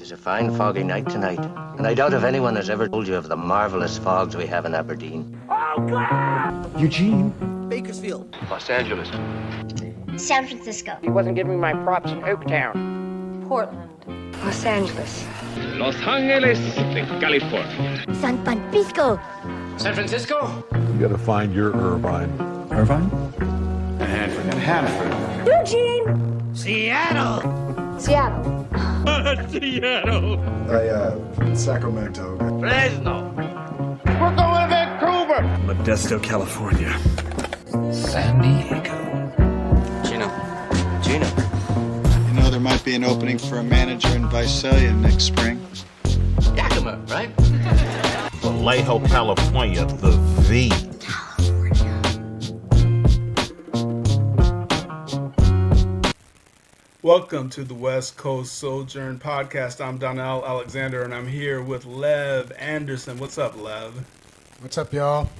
'Tis a fine foggy night tonight, and I doubt if anyone has ever told you of the marvelous fogs we have in Aberdeen. Oh, God! Eugene. Bakersfield. Los Angeles. San Francisco. He wasn't giving me my props in Oaktown. Portland. Los Angeles. Los Angeles de California. San Francisco. San Francisco. You gotta find your Irvine. Irvine? Hanford. Hanford. Eugene. Seattle. Seattle. Seattle. Sacramento. Fresno. We're going to Vancouver. Modesto, California. San Diego. Gino. You know, there might be an opening for a manager in Visalia next spring. Yakima, right? Vallejo, California, the V. Welcome to the West Coast Sojourn Podcast. I'm Donnell Alexander, and I'm here with Lev Anderson. What's up, Lev? What's up, y'all?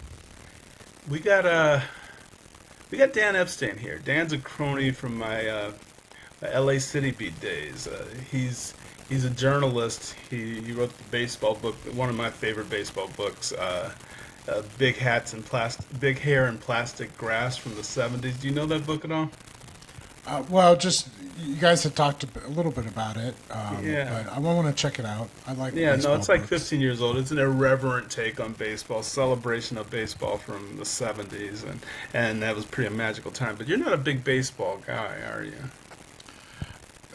We got Dan Epstein here. Dan's a crony from my LA City Beat days. He's a journalist. He wrote the baseball book, one of my favorite baseball books, Big Hair and Plastic Grass from the 70s. Do you know that book at all? Well, just you guys had talked a little bit about it, yeah. But I want to check it out. I like it's like books. 15 years old. It's an irreverent take on baseball, celebration of baseball from the 70s, and that was pretty a magical time. But you're not a big baseball guy, are you?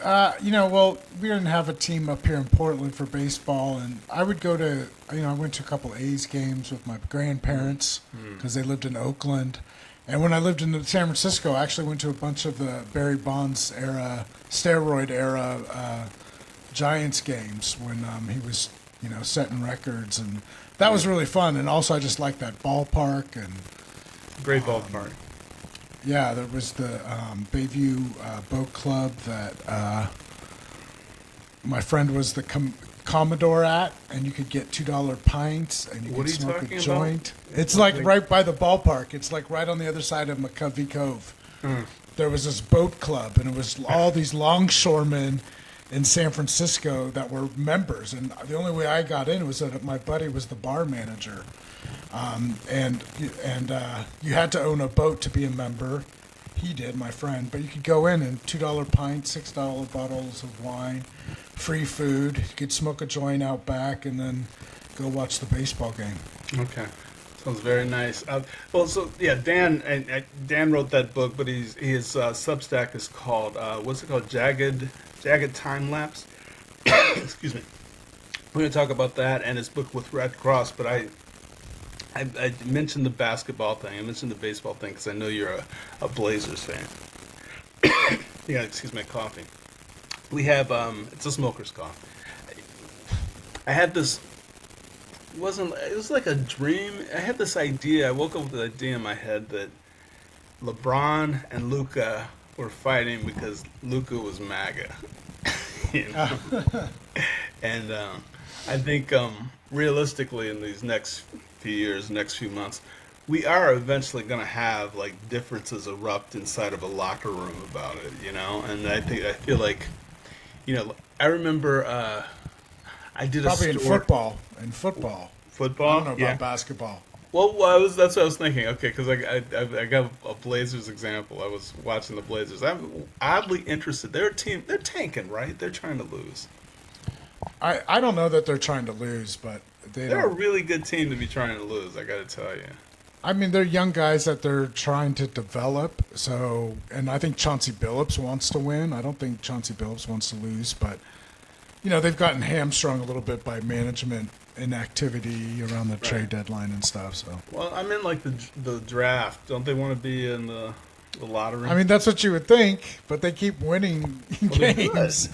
Well, we didn't have a team up here in Portland for baseball, and I would go to, I went to a couple A's games with my grandparents because they lived in Oakland. And when I lived in San Francisco, I actually went to a bunch of the Barry Bonds era, steroid era Giants games when he was, setting records. And that was really fun. And also I just liked that ballpark. And great ballpark. Yeah, there was the Bayview Boat Club that my friend was the Commodore at, and you could get $2 pints, and you could smoke a joint. It's like right by the ballpark. It's like right on the other side of McCovey Cove. There was this boat club, and it was all these longshoremen in San Francisco that were members. And the only way I got in was that my buddy was the bar manager, and you had to own a boat to be a member. He did, my friend, but you could go in and $2 pints, $6 bottles of wine, free food. You could smoke a joint out back and then go watch the baseball game. Okay, sounds very nice. Dan wrote that book, but his Substack is called what's it called? Jagged Time Lapse. Excuse me. We're going to talk about that and his book with Red Cross, but I mentioned the basketball thing. I mentioned the baseball thing because I know you're a Blazers fan. Yeah, excuse my coughing. We have it's a smoker's cough. I had this. It was like a dream. I had this idea. I woke up with an idea in my head that LeBron and Luka were fighting because Luka was MAGA. And I think realistically, in these next few months, we are eventually going to have like differences erupt inside of a locker room about it, and I feel like, I remember I did probably a story. in football. I don't know about basketball. Well, that's what I was thinking. Okay, because I got a Blazers example. I was watching the Blazers. I'm oddly interested. They're a team. They're tanking, right? They're trying to lose. I don't know that they're trying to lose, but they're a really good team to be trying to lose, I got to tell you. I mean, they're young guys that they're trying to develop. So, and I think Chauncey Billups wants to win. I don't think Chauncey Billups wants to lose, but they've gotten hamstrung a little bit by management inactivity around the trade deadline and stuff. So, well, I mean, like the draft. Don't they want to be in the lottery? I mean, that's what you would think, but they keep winning games.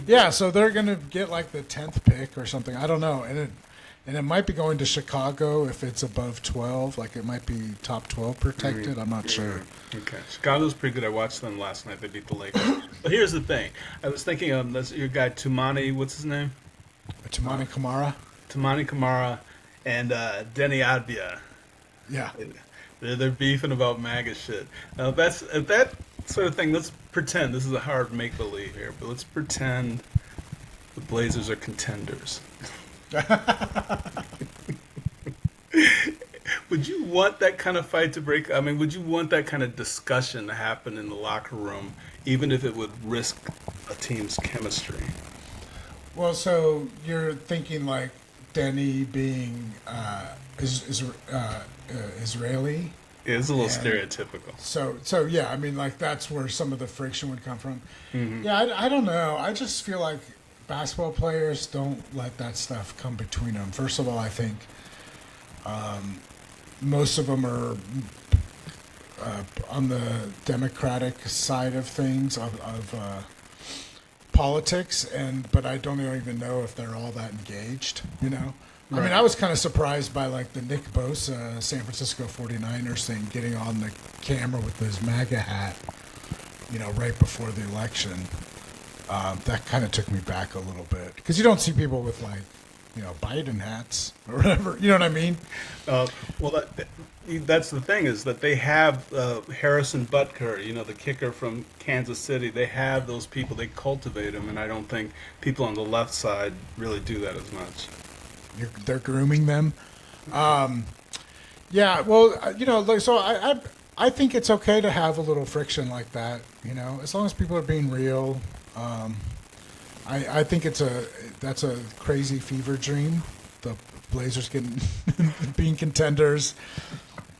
Yeah, so they're going to get like the 10th pick or something. I don't know. And it might be going to Chicago if it's above 12. Like it might be top 12 protected. I'm not sure. Okay. Chicago's pretty good. I watched them last night. They beat the Lakers. But here's the thing. I was thinking of your guy Tumani. What's his name? Tumani Kamara. Tumani Kamara and Denny Adbia. Yeah. They're beefing about MAGA shit. Now, if that sort of thing, let's pretend, this is a hard make-believe here, but let's pretend the Blazers are contenders. Would you want that kind of fight to break? I mean, would you want that kind of discussion to happen in the locker room, even if it would risk a team's chemistry? Well, so you're thinking like Denny being Israeli? It's a little stereotypical. So yeah, I mean, like that's where some of the friction would come from. Mm-hmm. Yeah, I don't know. I just feel like basketball players don't let that stuff come between them. First of all, I think most of them are on the Democratic side of things of politics, but I don't even know if they're all that engaged. You know. Right. I mean, I was kind of surprised by like the Nick Bosa San Francisco 49ers thing, getting on the camera with his MAGA hat, you know, right before the election. That kind of took me back a little bit because you don't see people with like, you know, Biden hats or whatever. You know what I mean? Well, that's the thing is that they have Harrison Butker, you know, the kicker from Kansas City. They have those people. They cultivate them, and I don't think people on the left side really do that as much. They're grooming them. Yeah, well, you know, like, so I think it's okay to have a little friction like that, you know, as long as people are being real. I think that's a crazy fever dream. The Blazers getting being contenders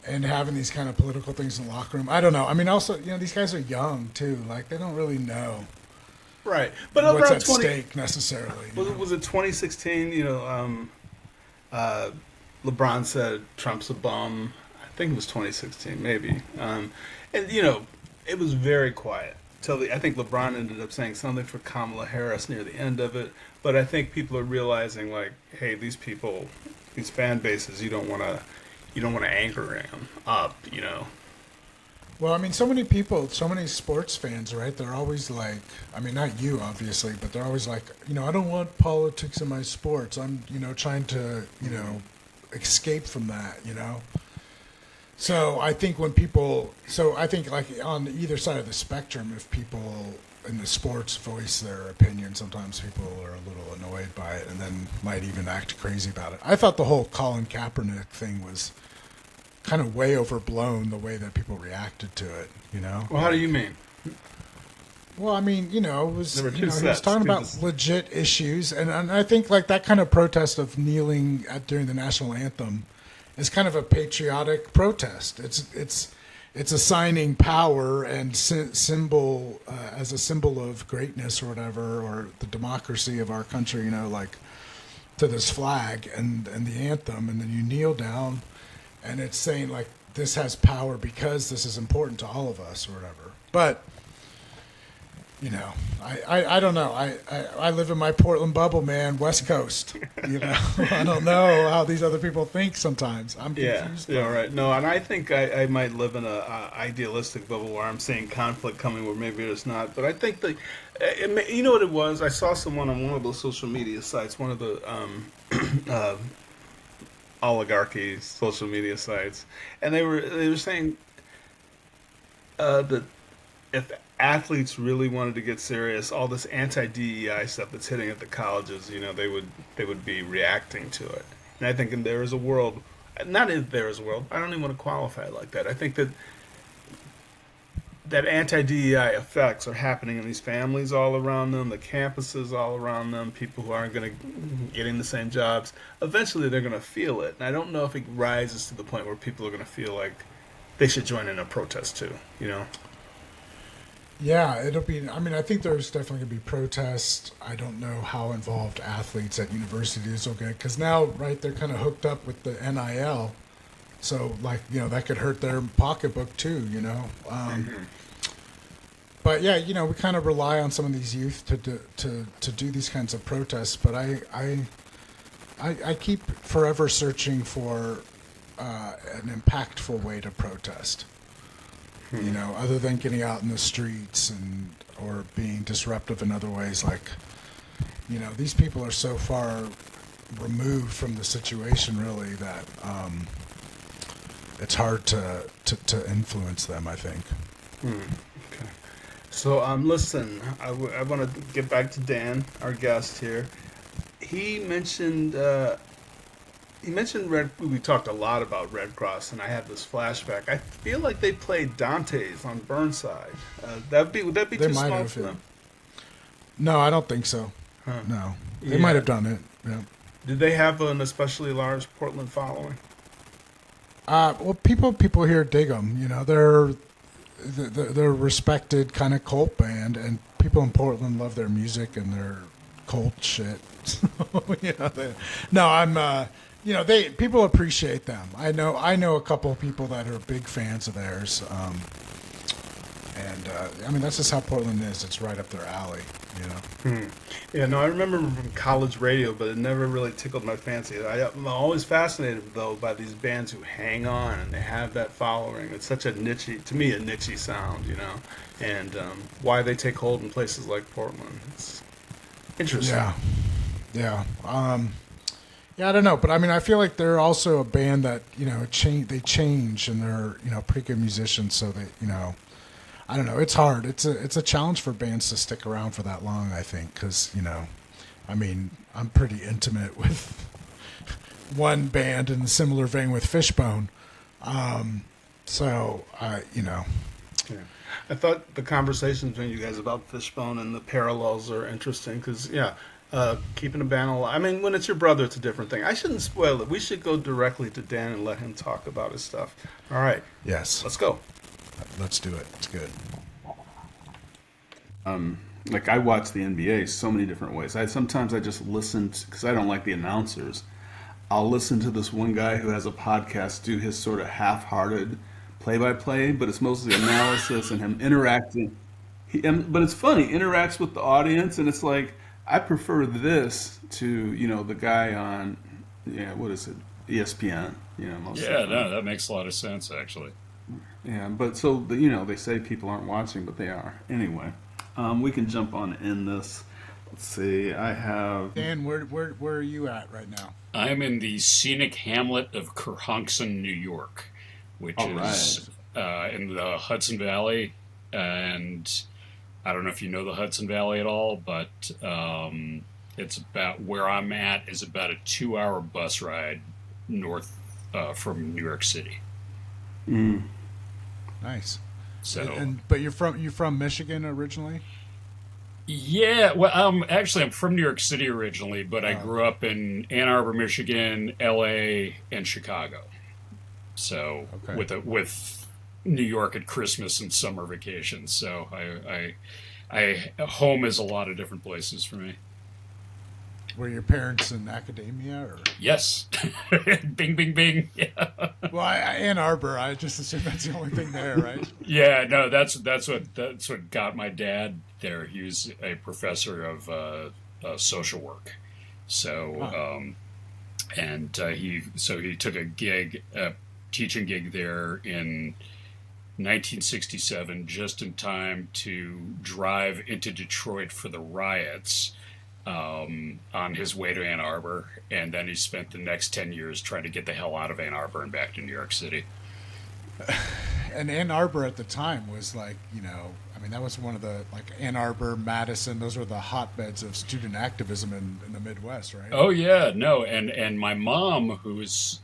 and having these kind of political things in the locker room. I don't know. I mean, also, you know, these guys are young too. Like they don't really know. Right, but what's around at stake necessarily. Was it 2016? You know, LeBron said Trump's a bum. I think it was 2016, maybe. And you know, it was very quiet till I think LeBron ended up saying something for Kamala Harris near the end of it. But I think people are realizing, like, hey, these people, these fan bases, you don't want to anger them up, you know. Well, I mean, so many people, so many sports fans, right? They're always like, I mean, not you, obviously, but they're always like, you know, I don't want politics in my sports. I'm, you know, trying to, you know, escape from that, you know? So I think like on either side of the spectrum, if people in the sports voice their opinion, sometimes people are a little annoyed by it and then might even act crazy about it. I thought the whole Colin Kaepernick thing was kind of way overblown, the way that people reacted to it, you know? Well, how do you mean? Well, I mean, you know, it was, There were two you know, he was sets. talking about legit issues, and I think like that kind of protest of kneeling during the national anthem is kind of a patriotic protest. It's assigning power and symbol as a symbol of greatness or whatever, or the democracy of our country, you know, like to this flag and the anthem, and then you kneel down. And it's saying, like, this has power because this is important to all of us or whatever. But, you know, I don't know. I live in my Portland bubble, man, West Coast. You know, I don't know how these other people think sometimes. I'm confused. Yeah, right. No, and I think I might live in a idealistic bubble where I'm seeing conflict coming where maybe there's not. But I think you know what it was? I saw someone on one of those social media sites, one of the oligarchy social media sites, and they were saying that if athletes really wanted to get serious, all this anti-DEI stuff that's hitting at the colleges, you know, they would be reacting to it. And I think there is a world, not if there is a world, I don't even want to qualify it like that. I think that anti-DEI effects are happening in these families all around them, the campuses all around them, people who aren't going to getting the same jobs. Eventually, they're going to feel it. And I don't know if it rises to the point where people are going to feel like they should join in a protest too, you know? Yeah, it'll be, I mean, I think there's definitely going to be protests. I don't know how involved athletes at universities will get, because now, right, they're kind of hooked up with the NIL. So, like, you know, that could hurt their pocketbook too, you know? But yeah, you know, we kind of rely on some of these youth to do these kinds of protests. But I keep forever searching for an impactful way to protest. You know, other than getting out in the streets or being disruptive in other ways. Like, you know, these people are so far removed from the situation, really, that it's hard to influence them, I think. Okay. So, listen, I want to get back to Dan, our guest here. He mentioned Red. We talked a lot about Red Cross, and I had this flashback. I feel like they played Dante's on Burnside. Would that be They too might small have, for yeah. them? No, I don't think so. Huh. No, they Yeah. might have done it. Yeah. Did they have an especially large Portland following? Well, people here dig them. You know, they're a respected kind of cult band, and people in Portland love their music and their cult shit. So, people appreciate them. I know a couple of people that are big fans of theirs. That's just how Portland is. It's right up their alley, you know. Yeah, no, I remember from college radio, but it never really tickled my fancy. I'm always fascinated, though, by these bands who hang on and they have that following. It's such a niche sound, you know, and why they take hold in places like Portland. It's interesting. Yeah. I don't know, but I feel like they're also a band that, you know, they change, and they're, you know, pretty good musicians, so they, you know, I don't know. It's hard. It's a challenge for bands to stick around for that long, I think, because, you know, I'm pretty intimate with one band in a similar vein with Fishbone. You know. Yeah. I thought the conversations between you guys about Fishbone and the parallels are interesting because, keeping a band alive. When it's your brother, it's a different thing. I shouldn't spoil it. We should go directly to Dan and let him talk about his stuff. All right. Yes. Let's go. Let's do it. It's good. Like I watch the NBA so many different ways. Sometimes I just listen because I don't like the announcers. I'll listen to this one guy who has a podcast do his sort of half-hearted play-by-play, but it's mostly analysis and him interacting. But it's funny, interacts with the audience, and it's like I prefer this to, you know, the guy on, what is it, ESPN. You know, that makes a lot of sense actually. Yeah, but so they say people aren't watching, but they are. Anyway, we can jump on in this. Let's see. I have Dan. Where are you at right now? I'm in the scenic hamlet of Kerhonkson, New York, which is in the Hudson Valley, and I don't know if you know the Hudson Valley at all, but it's about where I'm at is about a 2-hour bus ride north from New York City. Nice. So, but you're from Michigan originally? Yeah, well, I'm from New York City originally, but I grew up in Ann Arbor, Michigan, L.A., and Chicago. So with New York at Christmas and summer vacations. So I home is a lot of different places for me. Were your parents in academia, or? Yes. Bing, bing, bing. Yeah. Well, Ann Arbor, I just assume that's the only thing there, right? Yeah, no, that's what got my dad there. He was a professor of social work, so he took a teaching gig there in 1967, just in time to drive into Detroit for the riots. On his way to Ann Arbor, and then he spent the next 10 years trying to get the hell out of Ann Arbor and back to New York City. And Ann Arbor at the time was like, that was one of the, like, Ann Arbor, Madison, those were the hotbeds of student activism in the Midwest, right? Oh, yeah, no, and my mom, who was,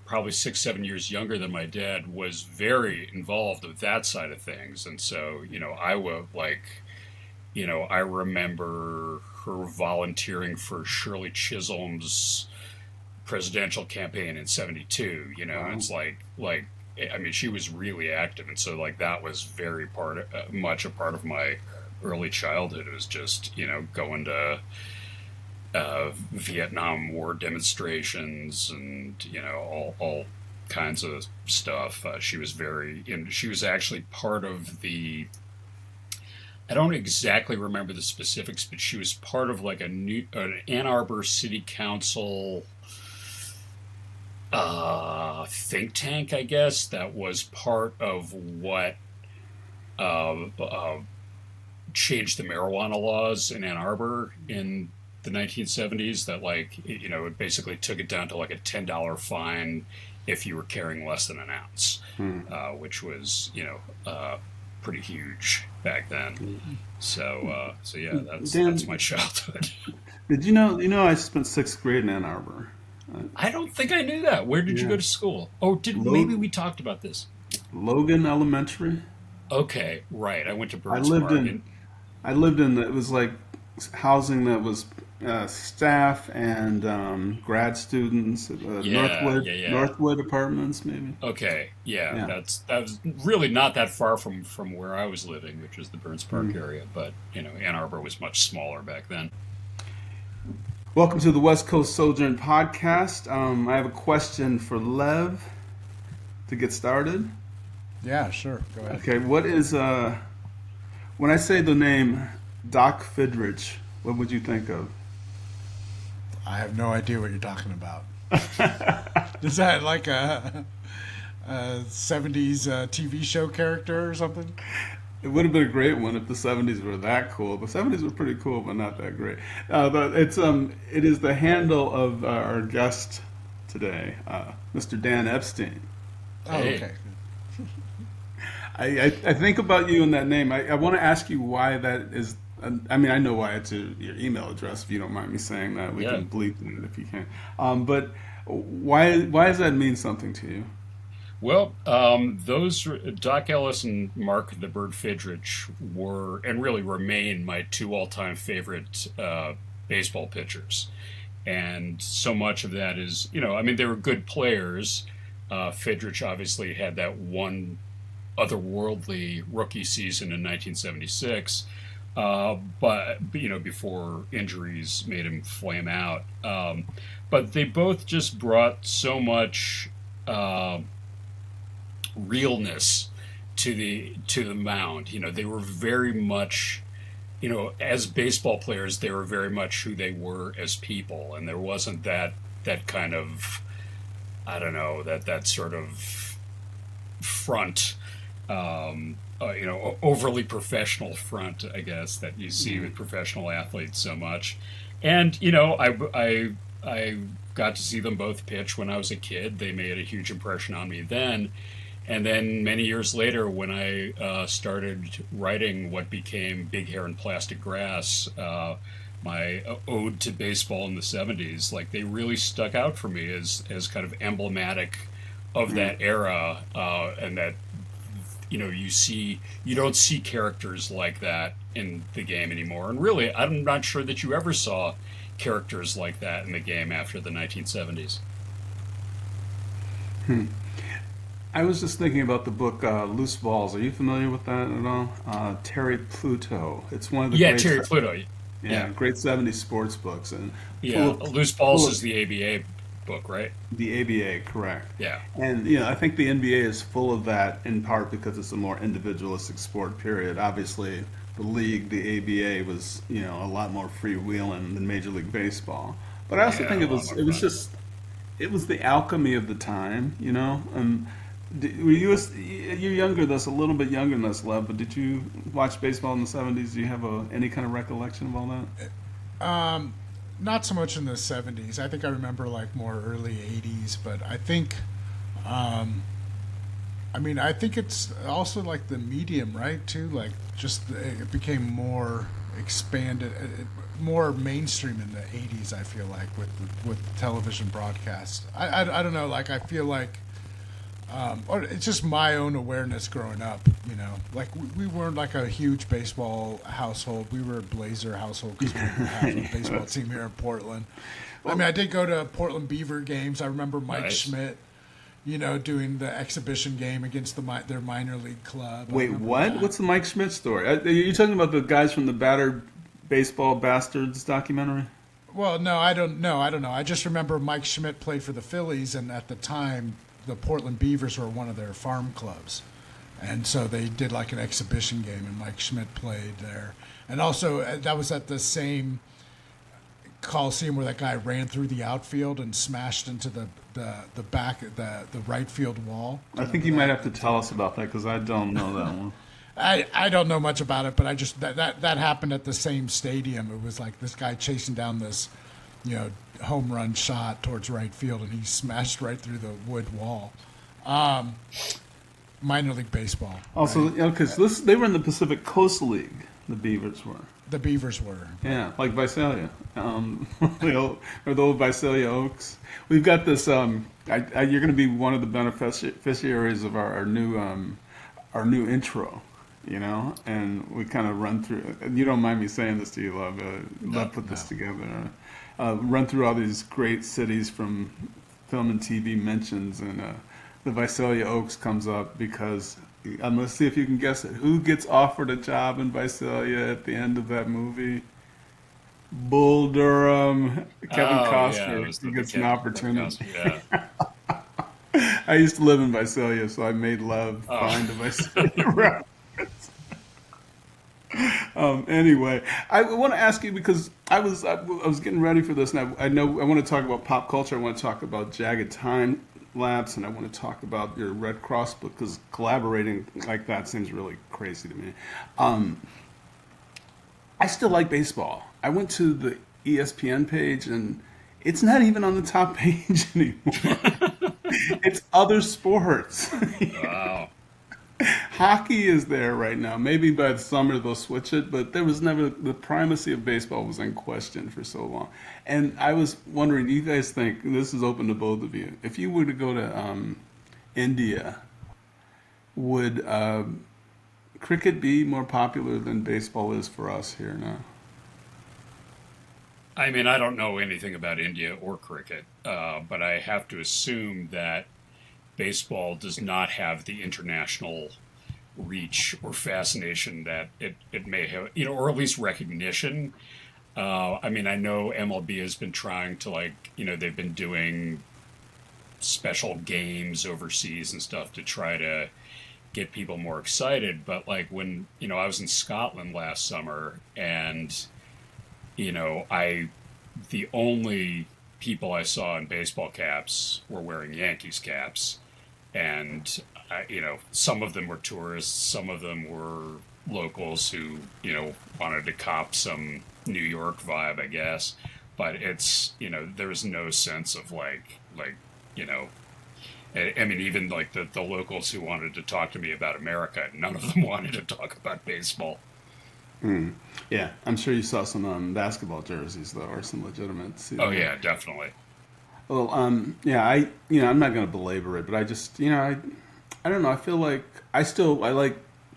probably 6-7 years younger than my dad, was very involved with that side of things, and so, I was like... I remember her volunteering for Shirley Chisholm's presidential campaign in '72. Wow. It's like she was really active, and so like that was very much a part of my early childhood. It was just going to Vietnam War demonstrations and all kinds of stuff. She was actually part of the. I don't exactly remember the specifics, but she was part of like an Ann Arbor City Council think tank, I guess, that was part of what changed the marijuana laws in Ann Arbor in the 1970s. That it basically took it down to like a $10 fine if you were carrying less than an ounce, which was pretty huge back then. So yeah, Dan, that's my childhood. Did you know? I spent 6th grade in Ann Arbor. I don't think I knew that. Where did you go to school? Oh, maybe we talked about this. Logan Elementary. Okay, right. I went to Burns I Park. lived in. It was like housing that was staff and grad students. Northwood Apartments, maybe. Okay, yeah. That was really not that far from where I was living, which was the Burns Park area. But Ann Arbor was much smaller back then. Welcome to the West Coast Sojourn podcast. I have a question for Lev to get started. Yeah, sure. Go ahead. Okay, what is when I say the name Doc Fidrich, what would you think of? I have no idea what you're talking about. Is that like a 70s TV show character or something? It would have been a great one if the 70s were that cool. The 70s were pretty cool, but not that great. But it is the handle of our guest today, Mr. Dan Epstein. Oh, okay. I think about you and that name. I want to ask you why that is. I mean, I know why it's your email address. If you don't mind me saying that, we can bleep it if you can. But why does that mean something to you? Well, those Doc Ellis and Mark the Bird Fidrich were and really remain my 2 all-time favorite baseball pitchers, and so much of that is I mean they were good players. Fidrich obviously had that one otherworldly rookie season in 1976, but before injuries made him flame out. But they both just brought so much realness to the mound. They were very much, as baseball players, they were very much who they were as people, and there wasn't that kind of, I don't know, that sort of front, overly professional front, I guess, that you see with professional athletes so much. And I got to see them both pitch when I was a kid. They made a huge impression on me then. And then many years later, when I started writing what became Big Hair and Plastic Grass, my ode to baseball in the 70s, like they really stuck out for me as kind of emblematic of that era, and that you don't see characters like that in the game anymore. And really, I'm not sure that you ever saw characters like that in the game after the 1970s. I was just thinking about the book Loose Balls. Are you familiar with that at all? Terry Pluto. It's one of the Terry Pluto. Yeah, great 70s sports books. And Loose Balls is the ABA book, right? The ABA, correct. Yeah. And I think the NBA is full of that in part because it's a more individualistic sport, period. Obviously, the league, the ABA, was a lot more freewheeling than Major League Baseball. But I also think it was the alchemy of the time, Were you're younger than us, a little bit younger than us, Lev, but did you watch baseball in the 70s? Do you have any kind of recollection of all that? Not so much in the 70s. I think I remember like more early 80s, but I think I think it's also like the medium, right, too? Like just it became more expanded, more mainstream in the 80s, I feel like, with television broadcast. I don't know, like I feel like or it's just my own awareness growing up, like we weren't like a huge baseball household. We were a Blazer household because we didn't have a baseball team here in Portland. I mean, I did go to Portland Beaver games. I remember Mike Schmidt, doing the exhibition game against their minor league club. Wait, what? That. What's the Mike Schmidt story? Are you talking about the guys from the Battered Baseball Bastards documentary? Well, no, I don't know. I just remember Mike Schmidt played for the Phillies, and at the time, the Portland Beavers were one of their farm clubs. And so they did like an exhibition game, and Mike Schmidt played there. And also, that was at the same Coliseum where that guy ran through the outfield and smashed into the back, the right field wall. I think you might have to tell us about that because I don't know that one. I don't know much about it, but I just that happened at the same stadium. It was like this guy chasing down this, home run shot towards right field, and he smashed right through the wood wall. minor league baseball. Also, right? you know, because they were in the Pacific Coast League. The Beavers were. The Beavers were. Yeah, like Visalia, or the old Visalia Oaks. We've got this. You're going to be one of the beneficiaries of our new intro. You know, and we kind of run through. And you don't mind me saying this to you, Love. Love put this together. Run through all these great cities from film and TV mentions, and the Visalia Oaks comes up because I'm going to see if you can guess it. Who gets offered a job in Visalia at the end of that movie? Bull Durham, Kevin Costner. He gets an opportunity. I used to live in Visalia, so I made Love find the Visalia reference. Anyway, I want to ask you because I was getting ready for this, and I know I want to talk about pop culture. I want to talk about Jagged Time Lapse, and I want to talk about your Red Cross book because collaborating like that seems really crazy to me. I still like baseball. I went to the ESPN page, and it's not even on the top page anymore. It's other sports. Wow. Hockey is there right now. Maybe by the summer they'll switch it, but there was never the primacy of baseball was in question for so long. And I was wondering, do you guys think, and this is open to both of you, if you were to go to India, would cricket be more popular than baseball is for us here now? I mean, I don't know anything about India or cricket, but I have to assume that baseball does not have the international reach or fascination that it may have, you know, or at least recognition. I mean, I know MLB has been trying to, like, you know, they've been doing special games overseas and stuff to try to get people more excited. But like when, you know, I was in Scotland last summer and, you know, the only people I saw in baseball caps were wearing Yankees caps. And, you know, some of them were tourists, some of them were locals who, you know, wanted to cop some New York vibe, I guess. But it's, you know, there's no sense of like, you know, I mean, even like the locals who wanted to talk to me about America, none of them wanted to talk about baseball. Yeah, I'm sure you saw some basketball jerseys though, or some legitimate. Oh yeah, definitely. Well, yeah, I'm not going to belabor it, but I just, you know, I don't know. I feel like I like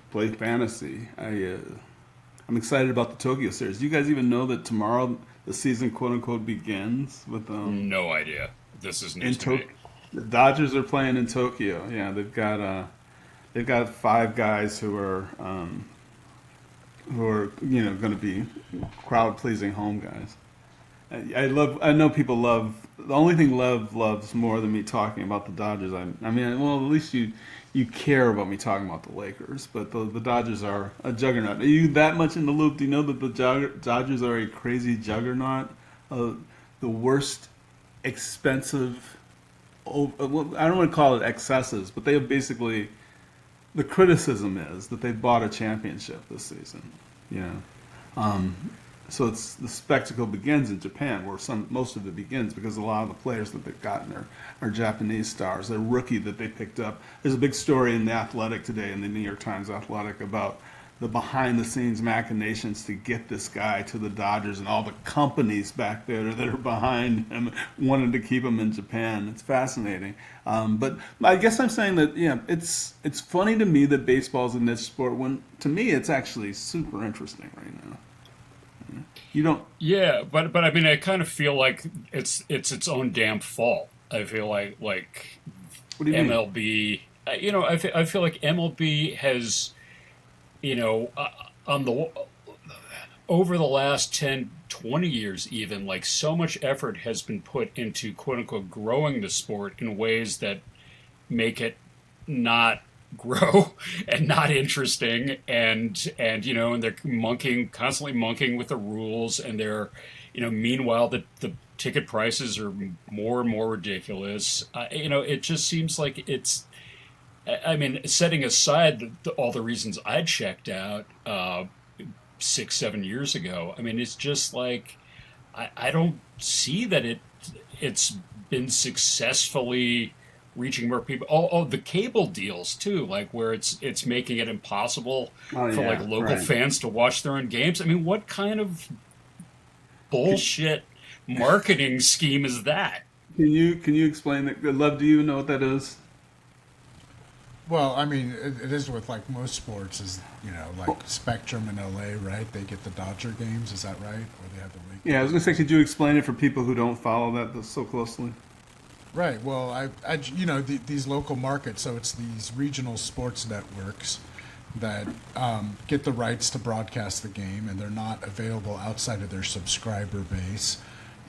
play fantasy. I'm excited about the Tokyo series. Do you guys even know that tomorrow the season, quote unquote, begins with No idea. This is news to me. The Dodgers are playing in Tokyo. Yeah, they've got 5 guys who are you know going to be crowd pleasing home guys. I know people love. The only thing Love loves more than me talking about the Dodgers. I mean, well, at least you care about me talking about the Lakers, but the Dodgers are a juggernaut. Are you that much in the loop? Do you know that the Dodgers are a crazy juggernaut? The worst expensive. I don't want to call it excesses, but they have basically. The criticism is that they bought a championship this season. You know. So it's the spectacle begins in Japan, where most of it begins because a lot of the players that they've gotten are Japanese stars. They're rookie that they picked up. There's a big story in the Athletic today, in the New York Times Athletic, about the behind-the-scenes machinations to get this guy to the Dodgers and all the companies back there that are behind him wanted to keep him in Japan. It's fascinating. But I guess I'm saying that, yeah, it's funny to me that baseball is a niche sport when, to me, it's actually super interesting right now. You don't. Yeah, but I mean, I kind of feel like it's its own damn fault. I feel like What do you MLB. mean? You know, I feel like MLB has, you know, over the last 10, 20 years even, like so much effort has been put into quote unquote growing the sport in ways that make it not grow and not interesting, and you know, and they're constantly monkeying with the rules, and they're, you know, meanwhile the ticket prices are more and more ridiculous. You know, it just seems like it's, I mean, setting aside all the reasons I checked out 6-7 years ago, I mean, it's just like I don't see that it's been successfully reaching more people. Oh, the cable deals too, like where it's making it impossible for like local fans to watch their own games. I mean, what kind of bullshit marketing scheme is that? Can you explain that? Love, do you know what that is? Well, I mean, it is with like most sports, is like Spectrum in LA, right? They get the Dodger games, is that right? Or they have the league. Yeah, I was gonna say, could you explain it for people who don't follow that so closely? Right. Well, these local markets, so it's these regional sports networks that get the rights to broadcast the game, and they're not available outside of their subscriber base.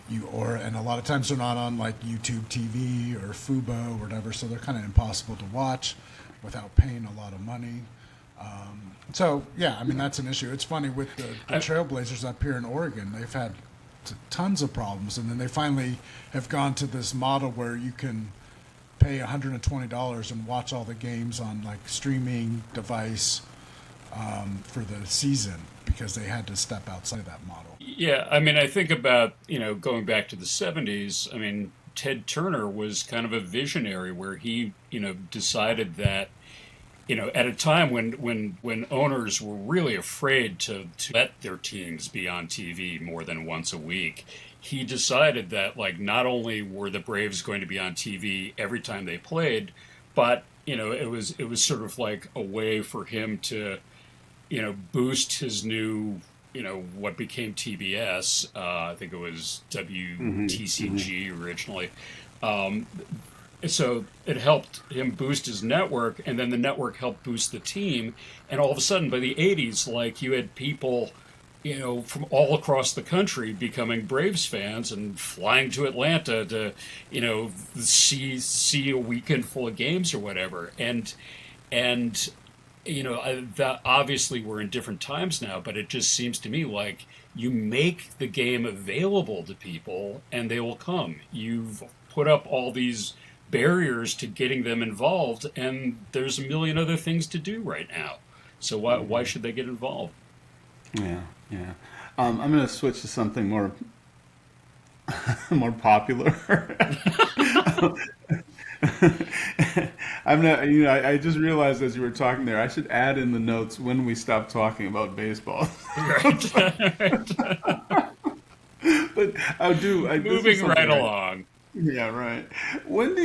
And a lot of times they're not on like YouTube TV or Fubo or whatever, so they're kind of impossible to watch without paying a lot of money. So yeah, I mean that's an issue. It's funny with the Trailblazers up here in Oregon, they've had tons of problems, and then they finally have gone to this model where you can pay $120 and watch all the games on like streaming device for the season, because they had to step outside of that model. Yeah, I mean, I think about, going back to the 70s, I mean, Ted Turner was kind of a visionary where he, decided that, at a time when owners were really afraid to let their teams be on TV more than once a week, he decided that, like, not only were the Braves going to be on TV every time they played, but, it was sort of like a way for him to, boost his new, what became TBS. I think it was WTCG originally. So it helped him boost his network, and then the network helped boost the team. And all of a sudden, by the 80s, like, you had people, from all across the country becoming Braves fans and flying to Atlanta to, see a weekend full of games or whatever. And that obviously we're in different times now, but it just seems to me like you make the game available to people and they will come. You've put up all these barriers to getting them involved, and there's a million other things to do right now. So why should they get involved? Yeah. I'm going to switch to something more popular. I'm not. I just realized as you were talking there, I should add in the notes when we stop talking about baseball. Right. But moving right along. Yeah, right. Who do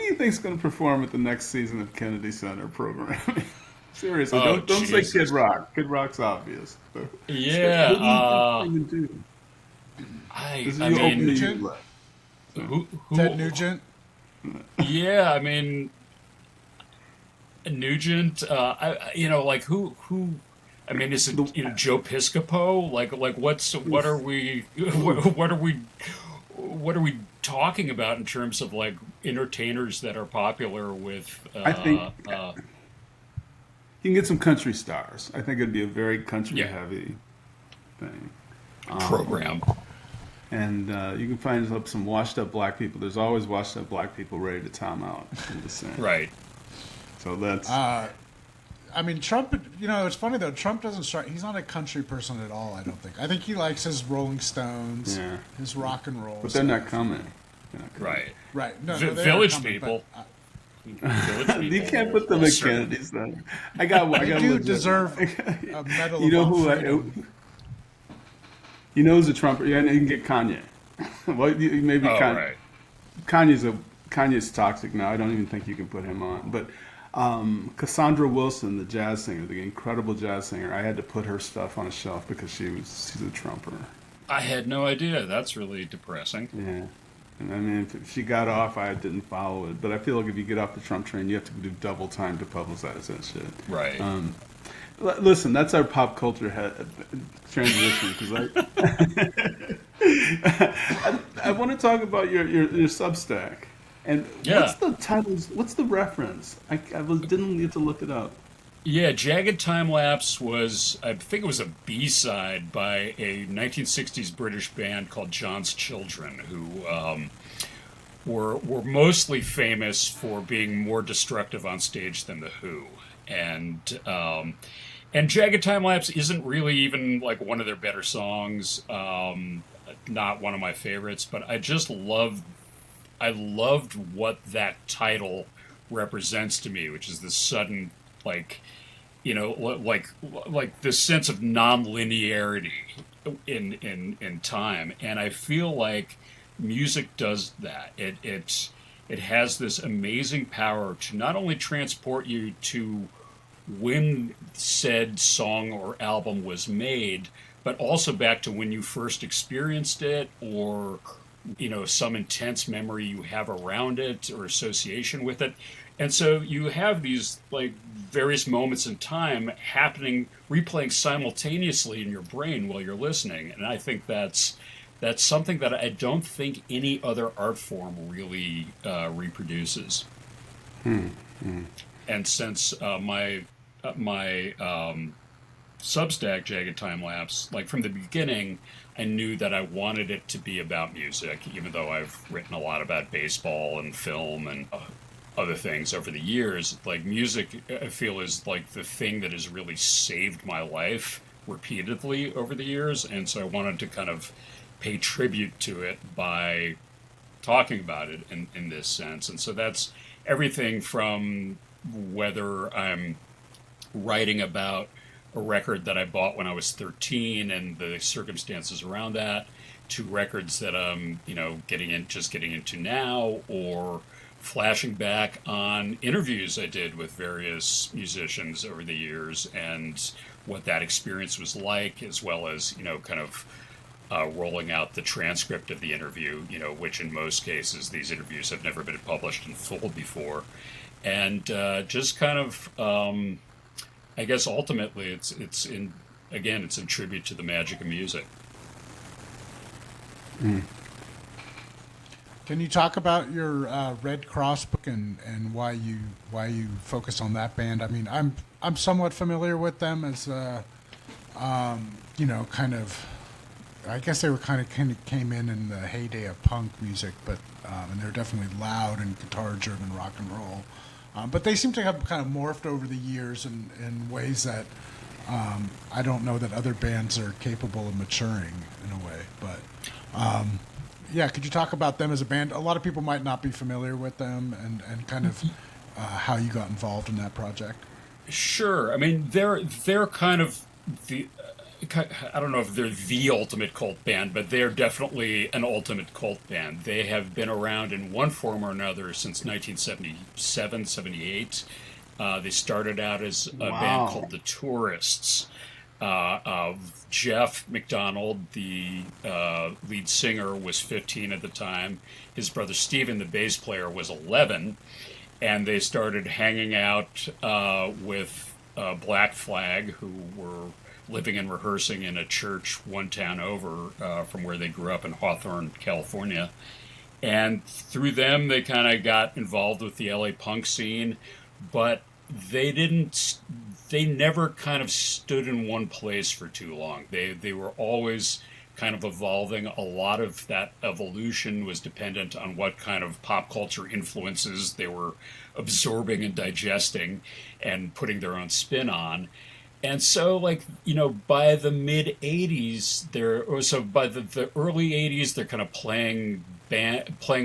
you think is going to perform at the next season of Kennedy Center programming? Seriously, don't say Kid Rock. Kid Rock's obvious. Yeah. What do you think I mean, Nugent? Ted Nugent? Yeah, I mean, Nugent. Like who? I mean, is it Joe Piscopo? Like what are we talking about in terms of like entertainers that are popular with? I think you can get some country stars. I think it'd be a very country heavy thing. Program. And you can find some washed up black people. There's always washed up black people ready to time out. Right. So that's. I mean, Trump. It's funny though. Trump doesn't strike. He's not a country person at all. I don't think. I think he likes his Rolling Stones, his rock and roll. But they're not coming. Right. Right. No, Village people. You can't put them in Kennedy Center. I got do deserve a medal. Who's a Trumper? Yeah, you can get Kanye. Well, maybe Kanye. Right. Kanye's toxic now. I don't even think you can put him on. But Cassandra Wilson, the jazz singer, the incredible jazz singer, I had to put her stuff on a shelf because she's a Trumper. I had no idea. That's really depressing. Yeah. And I mean, if she got off, I didn't follow it. But I feel like if you get off the Trump train, you have to do double time to publicize that shit. Right. Listen, that's our pop culture transition. Because I want to talk about your Substack. And what's the title? What's the reference? I didn't get to look it up. Yeah, Jagged Time Lapse was, I think it was a B-side by a 1960s British band called John's Children, who were mostly famous for being more destructive on stage than The Who. And Jagged Time Lapse isn't really even like one of their better songs, not one of my favorites, but I just love I loved what that title represents to me, which is this sudden, like, like this sense of non-linearity in time. And I feel like music does that. It has this amazing power to not only transport you to when said song or album was made, but also back to when you first experienced it, or some intense memory you have around it or association with it. And so you have these like various moments in time happening, replaying simultaneously in your brain while you're listening. And I think that's something that I don't think any other art form really reproduces. And since my Substack, Jagged Time Lapse, like from the beginning, I knew that I wanted it to be about music, even though I've written a lot about baseball and film and other things over the years. Like, music, I feel, is like the thing that has really saved my life repeatedly over the years. And so I wanted to kind of pay tribute to it by talking about it in this sense. And so that's everything from whether I'm writing about a record that I bought when I was 13 and the circumstances around that, to records that I'm, getting into now, or flashing back on interviews I did with various musicians over the years and what that experience was like, as well as, kind of rolling out the transcript of the interview, which in most cases these interviews have never been published in full before. And just kind of, I guess ultimately it's in tribute to the magic of music. Can you talk about your Red Cross book and why you focus on that band? I mean, I'm somewhat familiar with them as kind of. I guess they were kind of came in the heyday of punk music, but and they're definitely loud and guitar-driven rock and roll. But they seem to have kind of morphed over the years in ways that I don't know that other bands are capable of maturing in a way. But yeah, could you talk about them as a band? A lot of people might not be familiar with them, and kind of how you got involved in that project. Sure. I mean, they're kind of the. I don't know if they're the ultimate cult band, but they're definitely an ultimate cult band. They have been around in one form or another since 1977, 78. They started out as a band called The Tourists. Jeff McDonald, the lead singer, was 15 at the time. His brother Steven, the bass player, was 11. And they started hanging out with Black Flag, who were living and rehearsing in a church one town over from where they grew up in Hawthorne, California. And through them, they kind of got involved with the LA punk scene, but they never kind of stood in one place for too long. They were always kind of evolving. A lot of that evolution was dependent on what kind of pop culture influences they were absorbing and digesting and putting their own spin on. And so, by the mid 80s, by the early 80s, they're kind of playing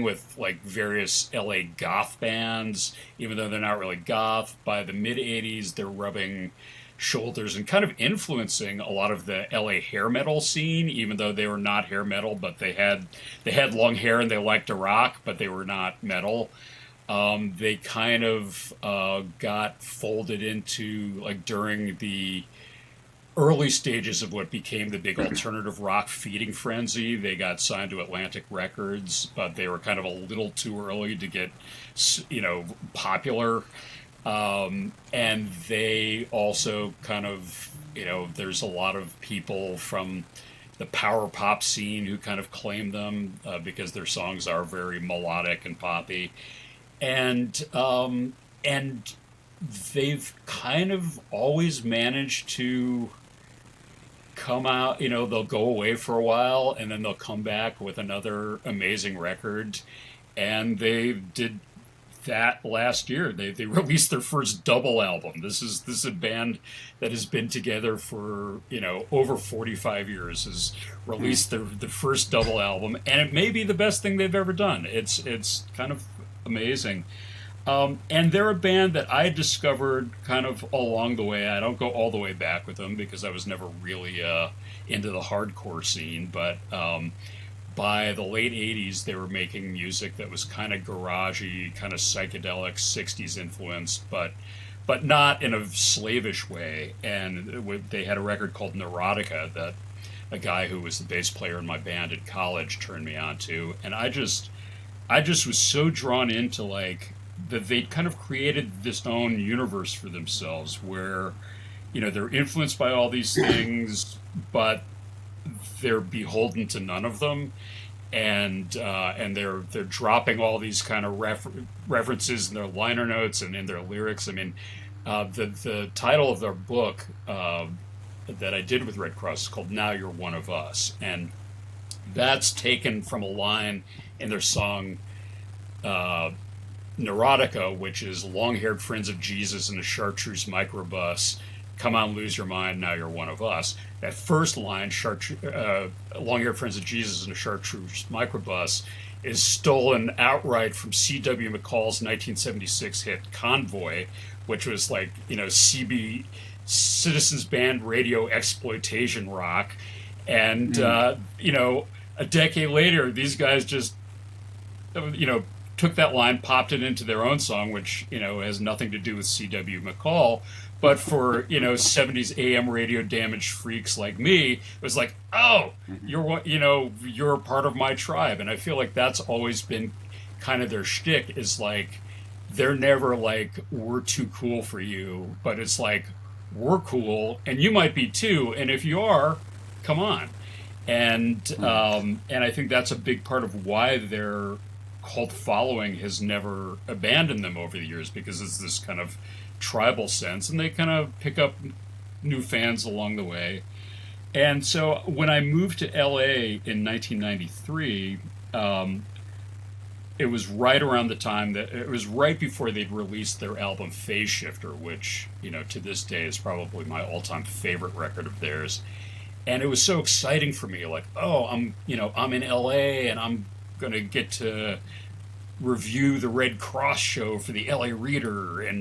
with like various LA goth bands, even though they're not really goth. By the mid 80s, they're rubbing shoulders and kind of influencing a lot of the LA hair metal scene, even though they were not hair metal, but they had long hair and they liked to rock, but they were not metal. They kind of got folded into, like, during the early stages of what became the big alternative rock feeding frenzy. They got signed to Atlantic Records, but they were kind of a little too early to get, popular. And they also kind of, there's a lot of people from the power pop scene who kind of claim them because their songs are very melodic and poppy. And they've kind of always managed to come out, they'll go away for a while and then they'll come back with another amazing record. And they did that last year they released their first double album. This is a band that has been together for over 45 years, has released the first double album, and it may be the best thing they've ever done. It's kind of amazing. And they're a band that I discovered kind of along the way. I don't go all the way back with them because I was never really into the hardcore scene, but by the late 80s, they were making music that was kind of garagey, kind of psychedelic, 60s influenced, but not in a slavish way. And they had a record called Neurotica that a guy who was the bass player in my band at college turned me on to. And I just was so drawn into that they'd kind of created this own universe for themselves where, they're influenced by all these things, but they're beholden to none of them, and they're dropping all these kind of references in their liner notes and in their lyrics. I mean, the title of their book that I did with Red Cross is called "Now You're One of Us," and that's taken from a line in their song Neurotica, which is long-haired friends of Jesus in a chartreuse microbus. Come on, lose your mind, now you're one of us. That first line, long-haired friends of Jesus in a chartreuse microbus, is stolen outright from C.W. McCall's 1976 hit Convoy, which was CB, Citizens Band radio exploitation rock. And, a decade later, these guys just, took that line, popped it into their own song, which, has nothing to do with C.W. McCall. But for, 70s AM radio damaged freaks like me, it was like, oh, you're part of my tribe. And I feel like that's always been kind of their shtick, is they're never we're too cool for you, but it's we're cool and you might be too. And if you are, come on. And I think that's a big part of why their cult following has never abandoned them over the years, because it's this kind of tribal sense, and they kind of pick up new fans along the way. And so when I moved to LA in 1993, it was right around the time it was right before they'd released their album Phase Shifter, which, to this day is probably my all-time favorite record of theirs. And it was so exciting for me, I'm in LA and I'm going to get to review the Red Cross show for the LA Reader,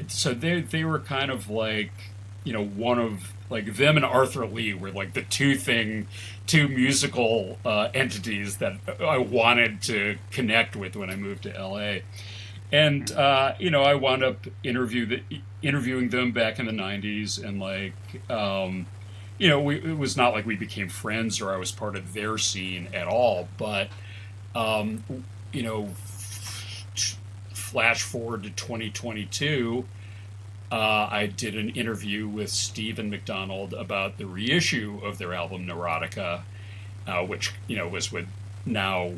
so they were kind of one of them and Arthur Lee were the two musical entities that I wanted to connect with when I moved to LA. And I wound up interviewing them back in the 90s, and it was not like we became friends or I was part of their scene at all, but flash forward to 2022, I did an interview with Stephen McDonald about the reissue of their album Neurotica, which was now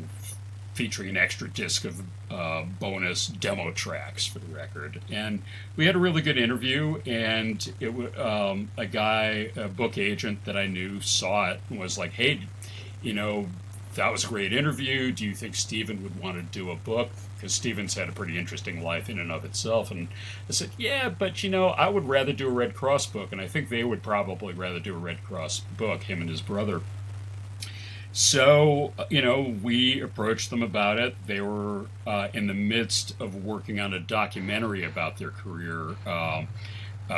featuring an extra disc of bonus demo tracks for the record. And we had a really good interview, and a book agent that I knew saw it and was like, hey, that was a great interview. Do you think Steven would want to do a book? Because Steven's had a pretty interesting life in and of itself. And I said, yeah, but I would rather do a Red Cross book, and I think they would probably rather do a Red Cross book, him and his brother. So, we approached them about it. They were in the midst of working on a documentary about their career,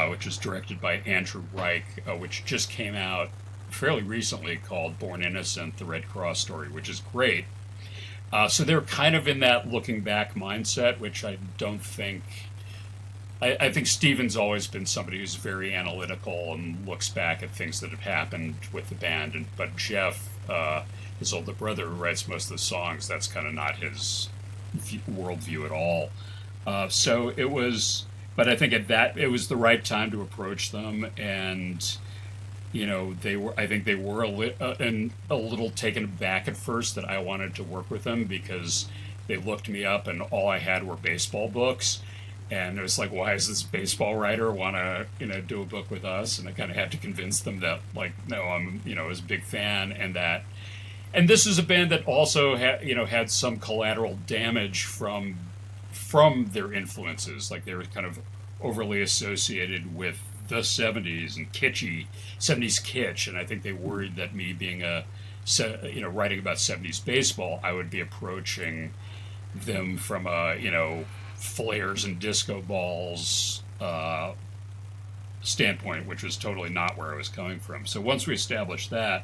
which was directed by Andrew Reich, which just came out fairly recently, called Born Innocent, the Red Cross story, which is great. So they're kind of in that looking back mindset, which I don't think... I think Steven's always been somebody who's very analytical and looks back at things that have happened with the band. But Jeff, his older brother, who writes most of the songs, that's kind of not his worldview at all. So it was... But I think it was the right time to approach them, and... I think they were a little taken aback at first that I wanted to work with them, because they looked me up and all I had were baseball books, and it was like, why does this baseball writer want to do a book with us? And I kind of had to convince them that no, I'm a big fan, and that and this is a band that also had some collateral damage from their influences. Like they were kind of overly associated with the 70s and kitschy 70s kitsch, and I think they worried that me being writing about 70s baseball, I would be approaching them from a flares and disco balls standpoint, which was totally not where I was coming from. So once we established that,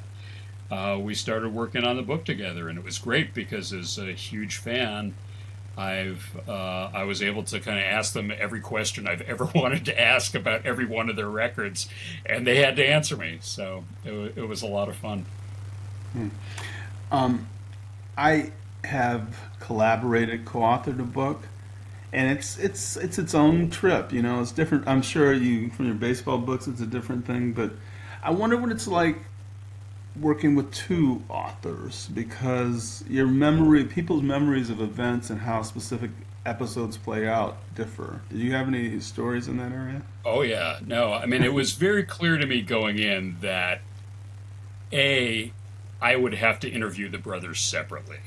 we started working on the book together, and it was great because as a huge fan, I was able to kind of ask them every question I've ever wanted to ask about every one of their records, and they had to answer me. So it was a lot of fun. I have collaborated, co-authored a book, and it's its own trip. It's different. I'm sure from your baseball books, it's a different thing, but I wonder what it's like working with two authors, because people's memories of events and how specific episodes play out differ. Did you have any stories in that area? Oh yeah, no. I mean, it was very clear to me going in that I would have to interview the brothers separately,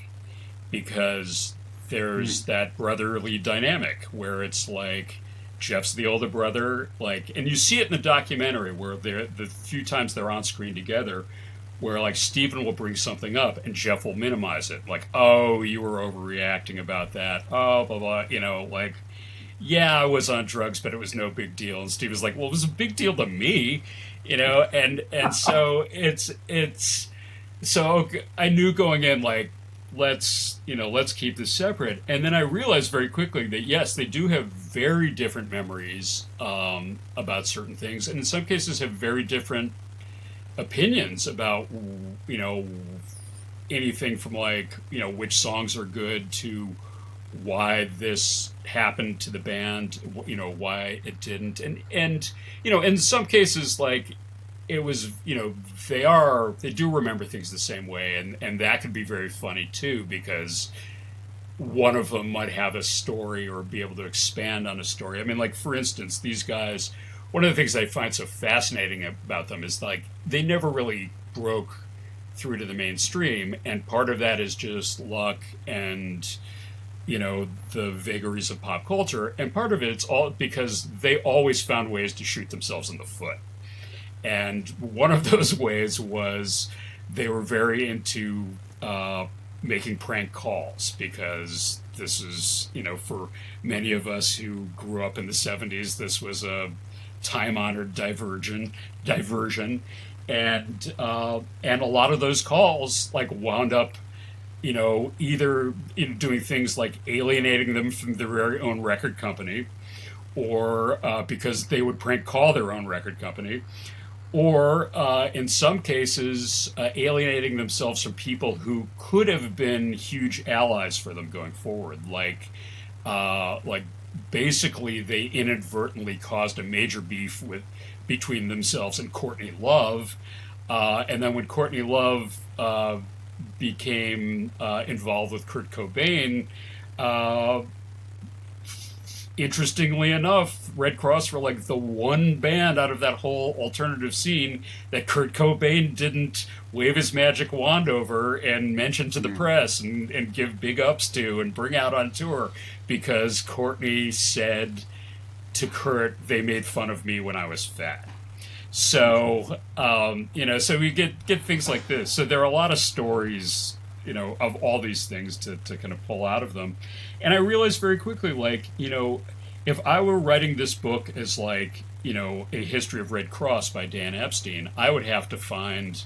because there's that brotherly dynamic where it's like Jeff's the older brother, and you see it in the documentary where the few times they're on screen together, where like Stephen will bring something up and Jeff will minimize it, like, oh, you were overreacting about that, oh, blah blah, yeah, I was on drugs, but it was no big deal. And Steve was like, well, it was a big deal to me, and so so I knew going in, like, let's keep this separate. And then I realized very quickly that yes, they do have very different memories about certain things, and in some cases have very different opinions about anything from which songs are good to why this happened to the band, why it didn't, and in some cases, like, it was, they do remember things the same way, and that could be very funny too, because one of them might have a story or be able to expand on a story. I mean, like, for instance, these guys, one of the things I find so fascinating about them is, like, they never really broke through to the mainstream, and part of that is just luck and the vagaries of pop culture, and part of it's all because they always found ways to shoot themselves in the foot. And one of those ways was they were very into making prank calls, because this is, for many of us who grew up in the 70s, this was a time-honored diversion, and a lot of those calls, like, wound up, either doing things like alienating them from their very own record company, or because they would prank call their own record company, or in some cases alienating themselves from people who could have been huge allies for them going forward. Like basically they inadvertently caused a major beef between themselves and Courtney Love, and then when Courtney Love became involved with Kurt Cobain, interestingly enough, Red Cross were like the one band out of that whole alternative scene that Kurt Cobain didn't wave his magic wand over and mention to the press and give big ups to and bring out on tour, because Courtney said to Kurt, they made fun of me when I was fat. So, so we get things like this. So there are a lot of stories, of all these things to kind of pull out of them. And I realized very quickly, like, if I were writing this book as like, A History of Red Cross by Dan Epstein, I would have to find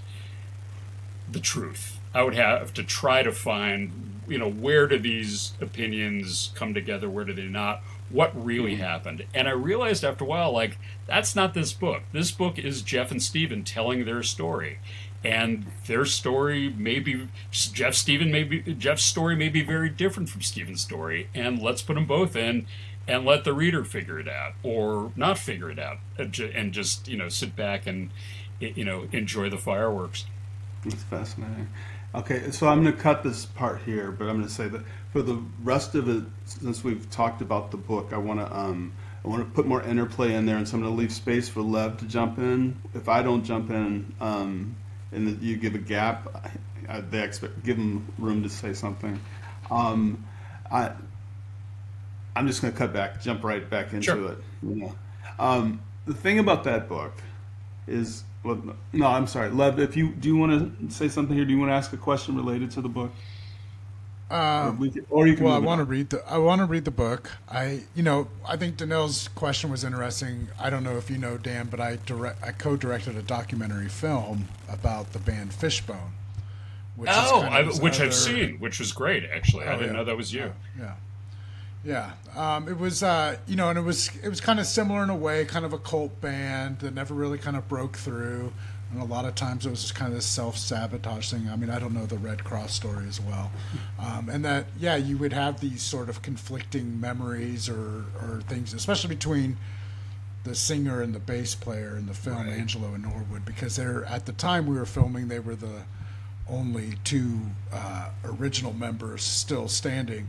the truth. I would have to try to find, where do these opinions come together? Where do they not? What really happened? And I realized after a while, like, that's not this book. This book is Jeff and Stephen telling their story. And their story may be, Jeff's story may be very different from Stephen's story. And let's put them both in and let the reader figure it out, or not figure it out, and just, sit back and, enjoy the fireworks. That's fascinating. Okay, so I'm going to cut this part here, but I'm going to say that for the rest of it, since we've talked about the book, I want to put more interplay in there, and so I'm going to leave space for Lev to jump in. If I don't jump in, and you give a gap, they expect give them room to say something. I I'm just going to jump right back into it. The thing about that book is, well, no, I'm sorry, Lev. Do you want to say something here? Do you want to ask a question related to the book? Or you can. Well, I want to read the book. I think Danil's question was interesting. I don't know if you know, Dan, but I co-directed a documentary film about the band Fishbone. Which I've seen, which was great actually. I didn't know that was you. Yeah. It was, and it was kind of similar in a way, kind of a cult band that never really kind of broke through. And a lot of times it was just kind of this self-sabotage thing. I mean, I don't know the Red Cross story as well. And that, you would have these sort of conflicting memories or things, especially between the singer and the bass player in the film, right. Angelo and Norwood, because at the time we were filming, they were the only two original members still standing.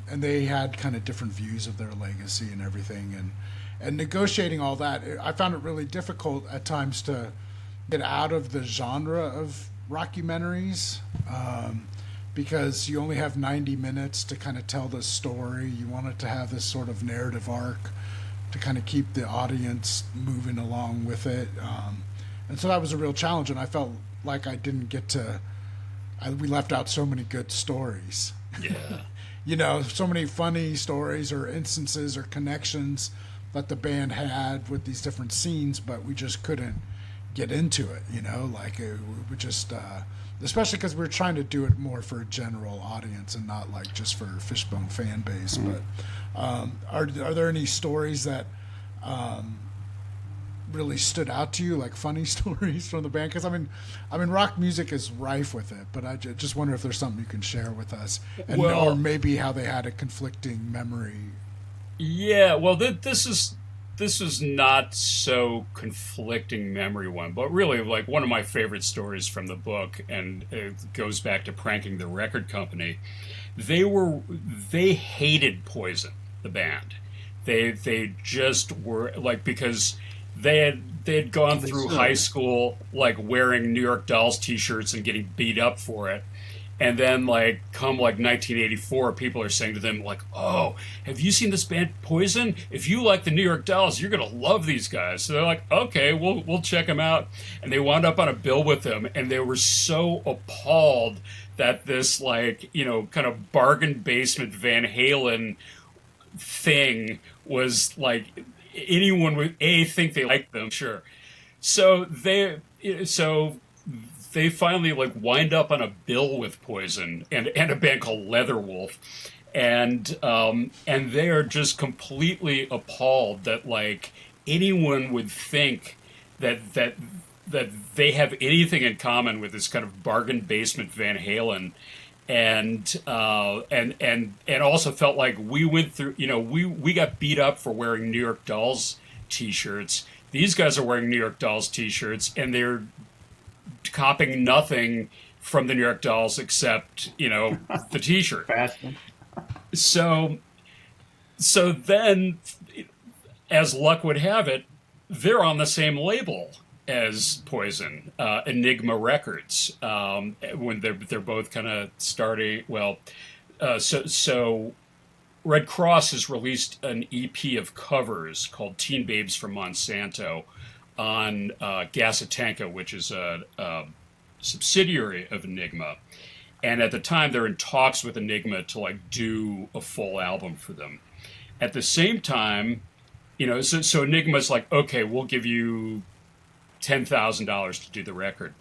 And they had kind of different views of their legacy and everything. And negotiating all that, I found it really difficult at times to get out of the genre of rockumentaries because you only have 90 minutes to kind of tell this story. You want it to have this sort of narrative arc to kind of keep the audience moving along with it. And so that was a real challenge, and I felt like I didn't get to... we left out so many good stories. Yeah. So many funny stories or instances or connections that the band had with these different scenes, but we just couldn't get into it, we just, especially because we were trying to do it more for a general audience and not like just for Fishbone fan base. Mm-hmm. But are there any stories that really stood out to you, like funny stories from the band? Because I mean, rock music is rife with it, but I just wonder if there's something you can share with us, or maybe how they had a conflicting memory. Yeah, well, this is not so conflicting memory one, but really like one of my favorite stories from the book, and it goes back to pranking the record company. They hated Poison, the band. They just were like, because they had gone through high school like wearing New York Dolls t-shirts and getting beat up for it. And then, like, come, 1984, people are saying to them, like, oh, have you seen this band Poison? If you like the New York Dolls, you're going to love these guys. So they're like, okay, we'll check them out. And they wound up on a bill with them, and they were so appalled that this, kind of bargain basement Van Halen thing was, anyone would, think they liked them, sure. So they finally wind up on a bill with Poison and a band called Leatherwolf, and they are just completely appalled that anyone would think that they have anything in common with this kind of bargain basement Van Halen, and also felt like we went through, we got beat up for wearing New York Dolls t-shirts. These guys are wearing New York Dolls t-shirts, and they're copying nothing from the New York Dolls except, the t-shirt. So then, as luck would have it, they're on the same label as Poison, Enigma Records, when they're both kind of starting. Well, so Red Cross has released an EP of covers called Teen Babes from Monsanto on Gasatenka, which is a subsidiary of Enigma. And at the time, they're in talks with Enigma to do a full album for them. At the same time, so Enigma's like, okay, we'll give you $10,000 to do the record.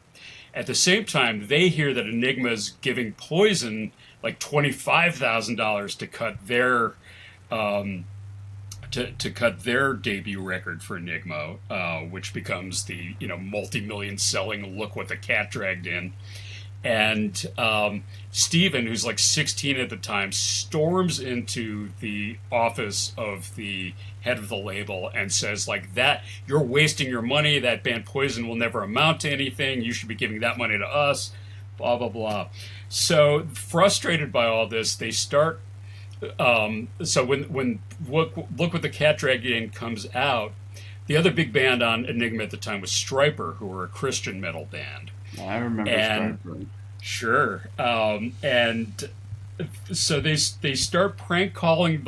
At the same time, they hear that Enigma's giving Poison $25,000 to cut their to cut their debut record for Enigma, which becomes the multi-million selling "Look What the Cat Dragged In." And Steven, who's 16 at the time, storms into the office of the head of the label and says, that you're wasting your money. That band Poison will never amount to anything. You should be giving that money to us. Blah blah blah. So frustrated by all this, they start. So when Look What the Cat Dragged In comes out, the other big band on Enigma at the time was Stryper, who were a Christian metal band. I remember Stryper. Sure. And so they start prank calling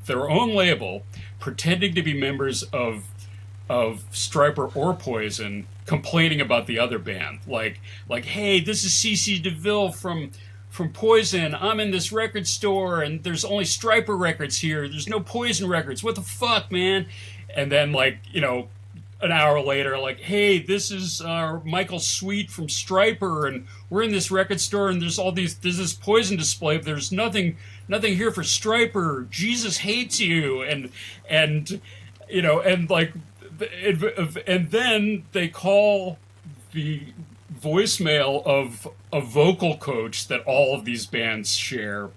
their own label, pretending to be members of Stryper or Poison, complaining about the other band. Like, hey, this is CC DeVille from Poison. I'm in this record store, and there's only Stryper records here. There's no Poison records. What the fuck, man? And then, like, you know, an hour later, like, hey, this is Michael Sweet from Stryper, and we're in this record store, and there's this Poison display, but there's nothing here for Stryper. Jesus hates you, and you know, and like, and then they call the voicemail of a vocal coach that all of these bands share,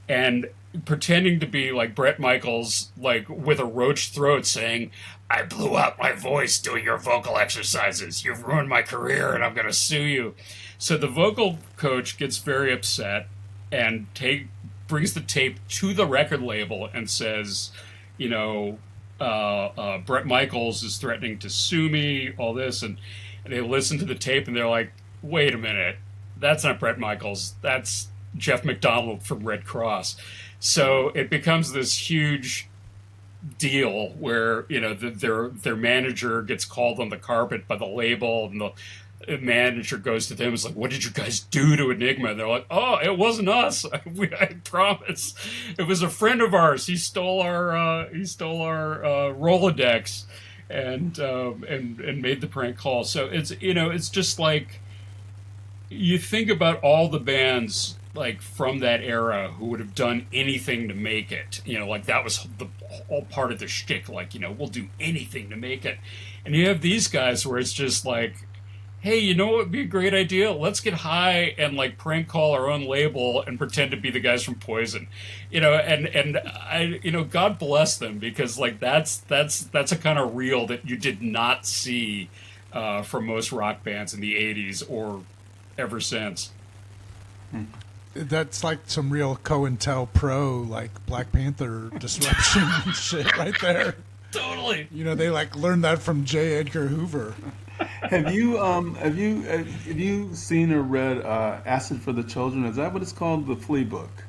and pretending to be like Bret Michaels, like with a roach throat, saying, I blew out my voice doing your vocal exercises. You've ruined my career and I'm going to sue you. So the vocal coach gets very upset and brings the tape to the record label and says, you know, Bret Michaels is threatening to sue me, all this. And they listen to the tape and they're like, wait a minute, that's not Bret Michaels. That's Jeff McDonald from Red Cross. So it becomes this huge deal where, you know, their manager gets called on the carpet by the label, and the manager goes to them and is like, what did you guys do to Enigma? And they're like, oh, it wasn't us. I promise. It was a friend of ours. He stole our Rolodex and made the prank call. So it's, you know, it's just like, you think about all the bands like from that era who would have done anything to make it, you know, like that was all part of the shtick, like, you know, we'll do anything to make it. And you have these guys where it's just like, hey, you know what would be a great idea? Let's get high and like prank call our own label and pretend to be the guys from Poison, you know, and I, you know, God bless them, because like that's a kind of reel that you did not see from most rock bands in the 80s or ever since. That's like some real COINTELPRO, like Black Panther disruption shit right there. Totally. You know, they like learned that from J. Edgar Hoover. Have you seen or read Acid for the Children? Is that what it's called? The Flea book?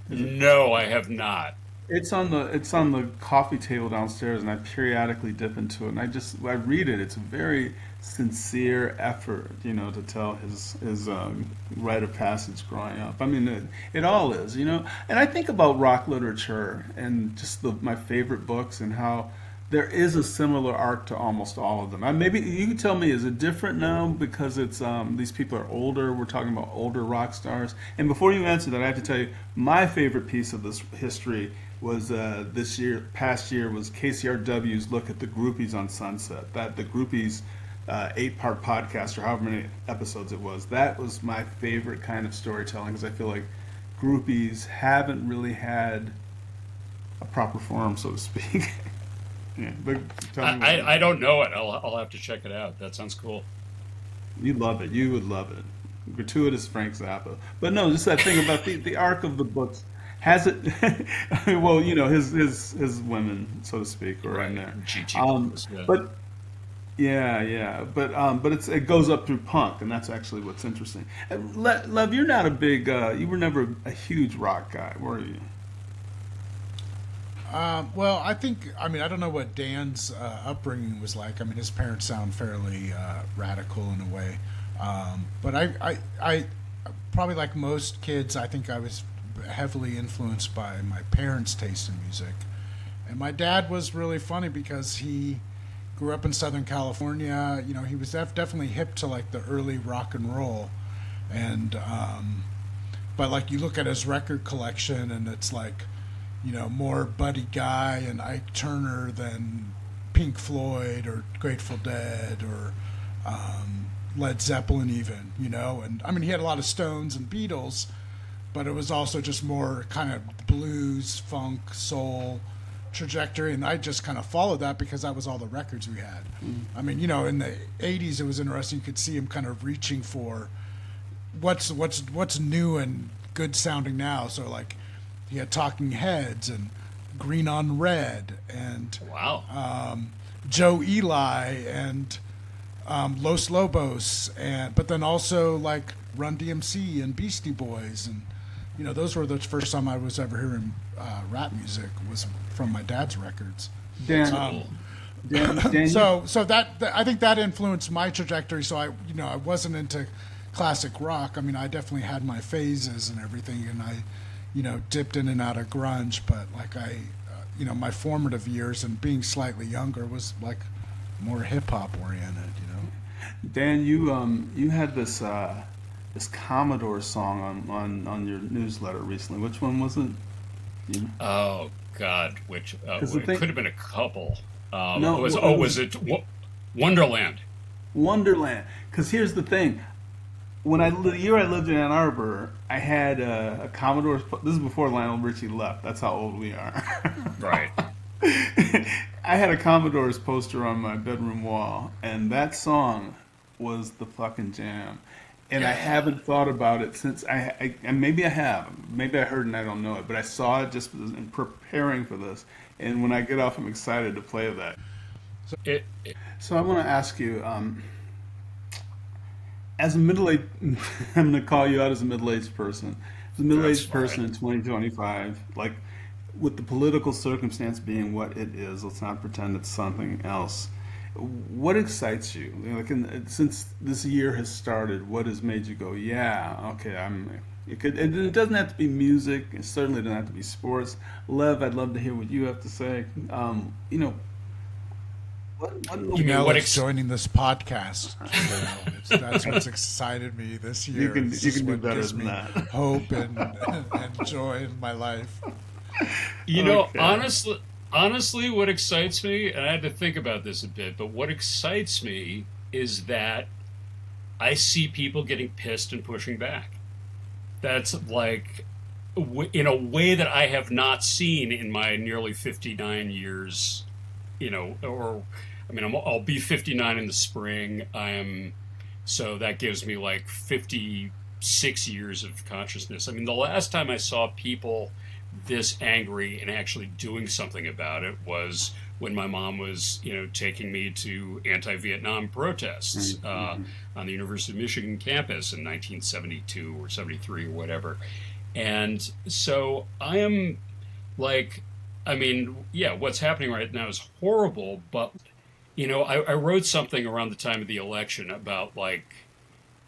No, I have not. It's on the coffee table downstairs, and I periodically dip into it. And I read it. It's a very sincere effort, you know, to tell his rite of passage growing up. I mean, it all is, you know. And I think about rock literature and just my favorite books, and how there is a similar arc to almost all of them. Maybe you can tell me, is it different now because it's these people are older? We're talking about older rock stars. And before you answer that, I have to tell you, my favorite piece of this history was past year was KCRW's look at the Groupies on Sunset. That the Groupies 8-part podcast, or however many episodes it was. That was my favorite kind of storytelling, because I feel like groupies haven't really had a proper form, so to speak. Yeah, but tell me I don't know it. I'll have to check it out. That sounds cool. You'd love it. You would love it. Gratuitous Frank Zappa. But no, just that thing about the arc of the books. Has it? Well, you know, his women, so to speak, are in there. Yeah. But yeah. But it goes up through punk, and that's actually what's interesting. Lev, you're not a big. You were never a huge rock guy, were you? Well, I don't know what Dan's upbringing was like. I mean, his parents sound fairly radical in a way. But I probably, like most kids, I think I was heavily influenced by my parents' taste in music. And my dad was really funny because he grew up in Southern California. You know, he was definitely hip to like the early rock and roll. And, but like you look at his record collection and it's like, you know, more Buddy Guy and Ike Turner than Pink Floyd or Grateful Dead or Led Zeppelin even, you know. And I mean, he had a lot of Stones and Beatles, but it was also just more kind of blues, funk, soul trajectory, and I just kind of followed that because that was all the records we had. I mean, you know, in the 80s it was interesting. You could see him kind of reaching for what's new and good sounding now. So like he had Talking Heads and Green on Red and Joe Eli and Los Lobos, but then also like Run DMC and Beastie Boys, and those were the first time I was ever hearing rap music was from my dad's records. Dan, so that I think that influenced my trajectory. So I wasn't into classic rock. I mean, I definitely had my phases and everything, and I dipped in and out of grunge. But like my formative years and being slightly younger was like more hip hop oriented. Dan, you had this Commodore song on your newsletter recently. Which one was it? Oh God, which it could have been a couple. Was it Wonderland? Wonderland. Because here's the thing: the year I lived in Ann Arbor, I had a Commodore. This is before Lionel Richie left. That's how old we are. Right. I had a Commodore's poster on my bedroom wall, and that song was the fucking jam. And I haven't thought about it since and maybe I have. Maybe I heard and I don't know it, but I saw it just in preparing for this. And when I get off, I'm excited to play that. So I want to ask you, as a middle-aged, I'm going to call you out as a middle-aged person. As a middle-aged person in 2025, like with the political circumstance being what it is, let's not pretend it's something else. What excites you? Like since this year has started, what has made you go, yeah, okay, it doesn't have to be music. It certainly doesn't have to be sports. Lev, I'd love to hear what you have to say. What's joining this podcast? That's what's excited me this year. You can do better than that. Hope and joy in my life. Honestly, what excites me, and I had to think about this a bit, but what excites me is that I see people getting pissed and pushing back. That's like, in a way that I have not seen in my nearly 59 years, I'll be 59 in the spring. So that gives me like 56 years of consciousness. I mean, the last time I saw people this angry and actually doing something about it was when my mom was, taking me to anti-Vietnam protests on the University of Michigan campus in 1972 or 73 or whatever. And so I am like, what's happening right now is horrible, but, I wrote something around the time of the election about like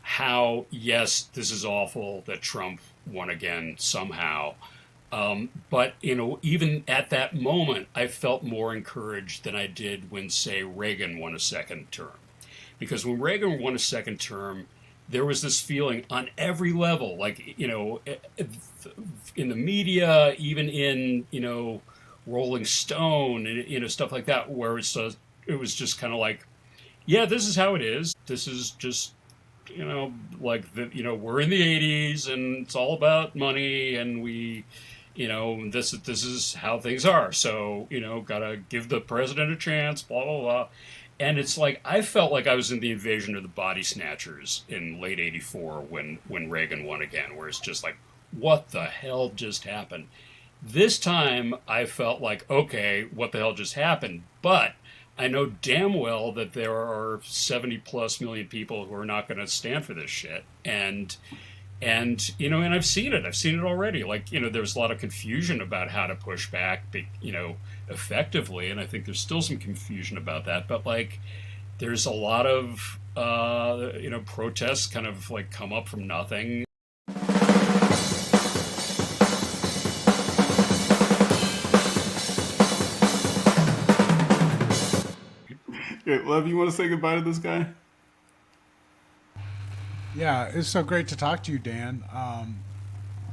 how, yes, this is awful that Trump won again somehow. But, even at that moment, I felt more encouraged than I did when, say, Reagan won a second term. Because when Reagan won a second term, there was this feeling on every level, like, in the media, even in, Rolling Stone, and, stuff like that, where it was just kind of like, yeah, this is how it is. This is just, we're in the 80s, and it's all about money, and we... this is how things are. So, gotta give the president a chance, blah, blah, blah. And it's like, I felt like I was in the Invasion of the Body Snatchers in late 84 when Reagan won again, where it's just like, what the hell just happened? This time, I felt like, okay, what the hell just happened? But I know damn well that there are 70 plus million people who are not going to stand for this shit. And I've seen it already. Like, there's a lot of confusion about how to push back, effectively. And I think there's still some confusion about that. But like, there's a lot of, protests kind of like come up from nothing. Okay, Lev, you want to say goodbye to this guy? Yeah, it's so great to talk to you, Dan.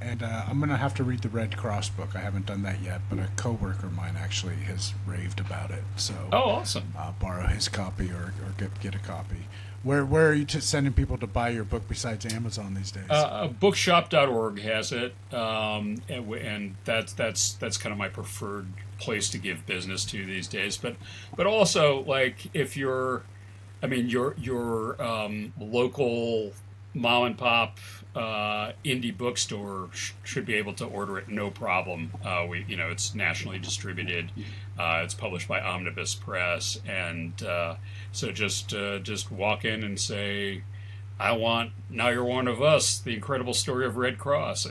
And I'm going to have to read the Red Cross book. I haven't done that yet, but a coworker of mine actually has raved about it. So, awesome! Borrow his copy or get a copy. Where are you sending people to buy your book besides Amazon these days? Bookshop.org has it, and that's kind of my preferred place to give business to these days. But also, like, if your local mom and pop indie bookstore should be able to order it no problem. It's nationally distributed. It's published by Omnibus Press, and so just walk in and say, I want Now You're One of Us, the incredible story of Red Cross.